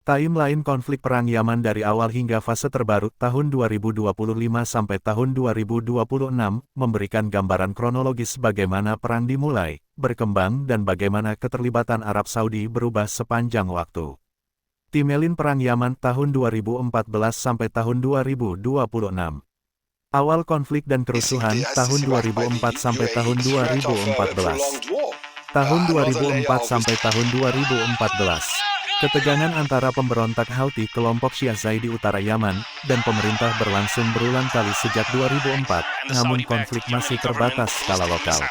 Timeline konflik perang Yaman dari awal hingga fase terbaru tahun 2025 sampai tahun 2026 memberikan gambaran kronologis bagaimana perang dimulai, berkembang dan bagaimana keterlibatan Arab Saudi berubah sepanjang waktu. Timeline perang Yaman tahun 2014 sampai tahun 2026. Awal konflik dan kerusuhan tahun 2004 sampai tahun 2014. Tahun 2004 sampai tahun 2014. Ketegangan antara pemberontak Houthi kelompok Syiah Zaidi utara Yaman, dan pemerintah berlangsung berulang kali sejak 2004, namun konflik masih terbatas skala lokal.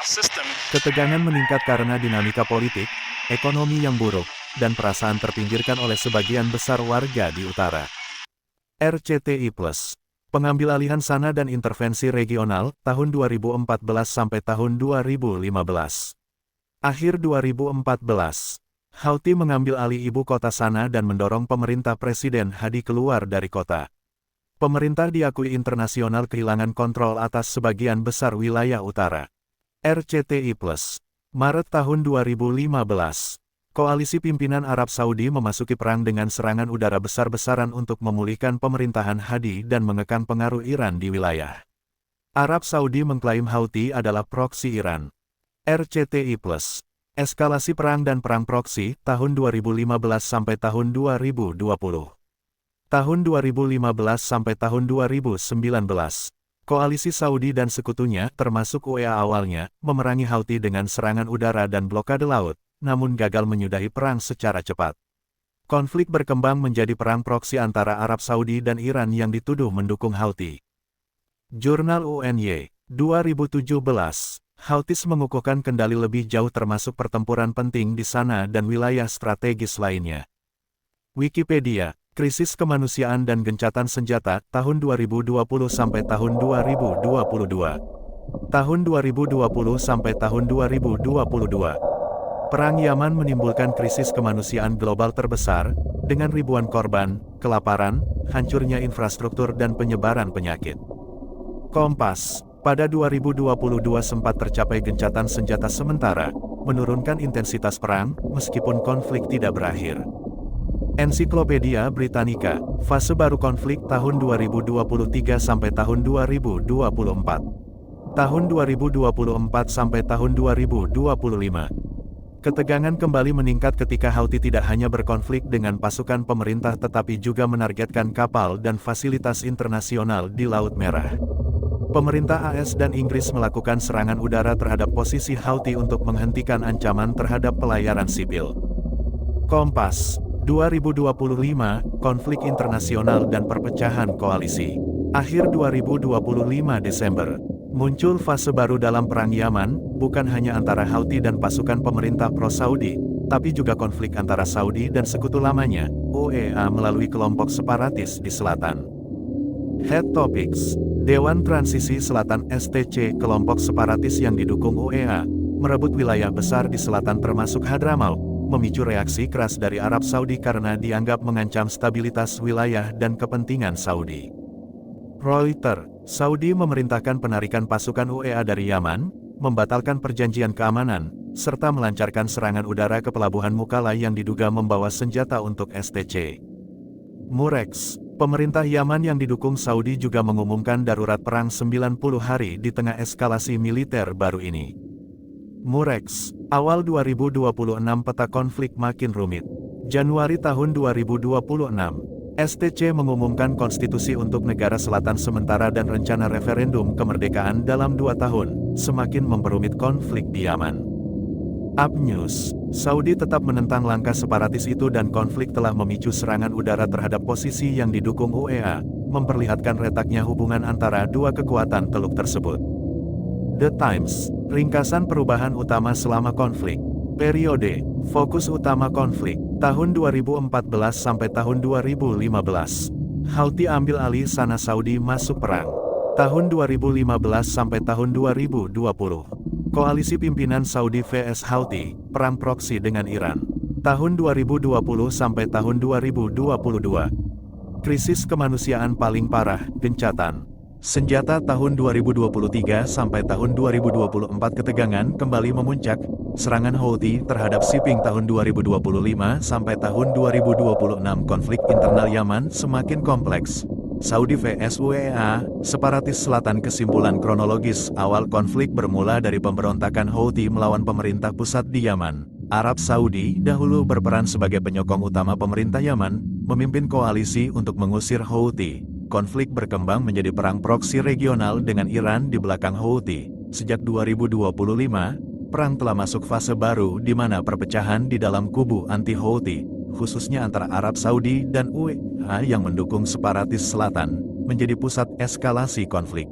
Ketegangan meningkat karena dinamika politik, ekonomi yang buruk, dan perasaan terpinggirkan oleh sebagian besar warga di utara. RCTI Plus. Pengambil alihan sana dan intervensi regional, tahun 2014 sampai tahun 2015. Akhir 2014. Houthi mengambil alih ibu kota Sana dan mendorong pemerintah Presiden Hadi keluar dari kota. Pemerintah diakui internasional kehilangan kontrol atas sebagian besar wilayah utara. RCTI Plus. Maret tahun 2015. Koalisi pimpinan Arab Saudi memasuki perang dengan serangan udara besar-besaran untuk memulihkan pemerintahan Hadi dan mengekang pengaruh Iran di wilayah. Arab Saudi mengklaim Houthi adalah proksi Iran. RCTI Plus. Eskalasi perang dan perang proksi, tahun 2015 sampai tahun 2020. Tahun 2015 sampai tahun 2019. Koalisi Saudi dan sekutunya, termasuk UEA awalnya, memerangi Houthi dengan serangan udara dan blokade laut, namun gagal menyudahi perang secara cepat. Konflik berkembang menjadi perang proksi antara Arab Saudi dan Iran yang dituduh mendukung Houthi. Jurnal UNY, 2017. Houthis mengukuhkan kendali lebih jauh termasuk pertempuran penting di sana dan wilayah strategis lainnya. Wikipedia, krisis kemanusiaan dan gencatan senjata, tahun 2020 sampai tahun 2022. Tahun 2020 sampai tahun 2022. Perang Yaman menimbulkan krisis kemanusiaan global terbesar, dengan ribuan korban, kelaparan, hancurnya infrastruktur dan penyebaran penyakit. Kompas. Pada 2022 sempat tercapai gencatan senjata sementara, menurunkan intensitas perang, meskipun konflik tidak berakhir. Ensiklopedia Britannica, fase baru konflik tahun 2023 sampai tahun 2024. Tahun 2024 sampai tahun 2025. Ketegangan kembali meningkat ketika Houthi tidak hanya berkonflik dengan pasukan pemerintah tetapi juga menargetkan kapal dan fasilitas internasional di Laut Merah. Pemerintah AS dan Inggris melakukan serangan udara terhadap posisi Houthi untuk menghentikan ancaman terhadap pelayaran sipil. Kompas, 2025, konflik internasional dan perpecahan koalisi. Akhir 2025 Desember, muncul fase baru dalam perang Yaman, bukan hanya antara Houthi dan pasukan pemerintah pro-Saudi, tapi juga konflik antara Saudi dan sekutu lamanya, UEA melalui kelompok separatis di selatan. Head Topics. Dewan Transisi Selatan STC, kelompok separatis yang didukung UEA, merebut wilayah besar di selatan termasuk Hadramaut, memicu reaksi keras dari Arab Saudi karena dianggap mengancam stabilitas wilayah dan kepentingan Saudi. Reuters, Saudi memerintahkan penarikan pasukan UEA dari Yaman, membatalkan perjanjian keamanan, serta melancarkan serangan udara ke pelabuhan Mukalla yang diduga membawa senjata untuk STC. Murex. Pemerintah Yaman yang didukung Saudi juga mengumumkan darurat perang 90 hari di tengah eskalasi militer baru ini. Murex, awal 2026 peta konflik makin rumit. Januari tahun 2026, STC mengumumkan konstitusi untuk negara selatan sementara dan rencana referendum kemerdekaan dalam 2 tahun, semakin memperumit konflik di Yaman. News, Saudi tetap menentang langkah separatis itu dan konflik telah memicu serangan udara terhadap posisi yang didukung UEA, memperlihatkan retaknya hubungan antara dua kekuatan teluk tersebut. The Times, ringkasan perubahan utama selama konflik. Periode, fokus utama konflik, tahun 2014 sampai tahun 2015. Houthi ambil alih Sana Saudi masuk perang. Tahun 2015 sampai tahun 2020. Koalisi pimpinan Saudi vs Houthi, perang proksi dengan Iran. Tahun 2020 sampai tahun 2022. Krisis kemanusiaan paling parah, gencatan. Senjata tahun 2023 sampai tahun 2024 ketegangan kembali memuncak, serangan Houthi terhadap shipping tahun 2025 sampai tahun 2026 konflik internal Yaman semakin kompleks. Saudi vs UEA, separatis selatan kesimpulan kronologis awal konflik bermula dari pemberontakan Houthi melawan pemerintah pusat di Yaman. Arab Saudi dahulu berperan sebagai penyokong utama pemerintah Yaman, memimpin koalisi untuk mengusir Houthi. Konflik berkembang menjadi perang proksi regional dengan Iran di belakang Houthi. Sejak 2025, perang telah masuk fase baru di mana perpecahan di dalam kubu anti-Houthi, khususnya antara Arab Saudi dan UEA yang mendukung separatis selatan, menjadi pusat eskalasi konflik.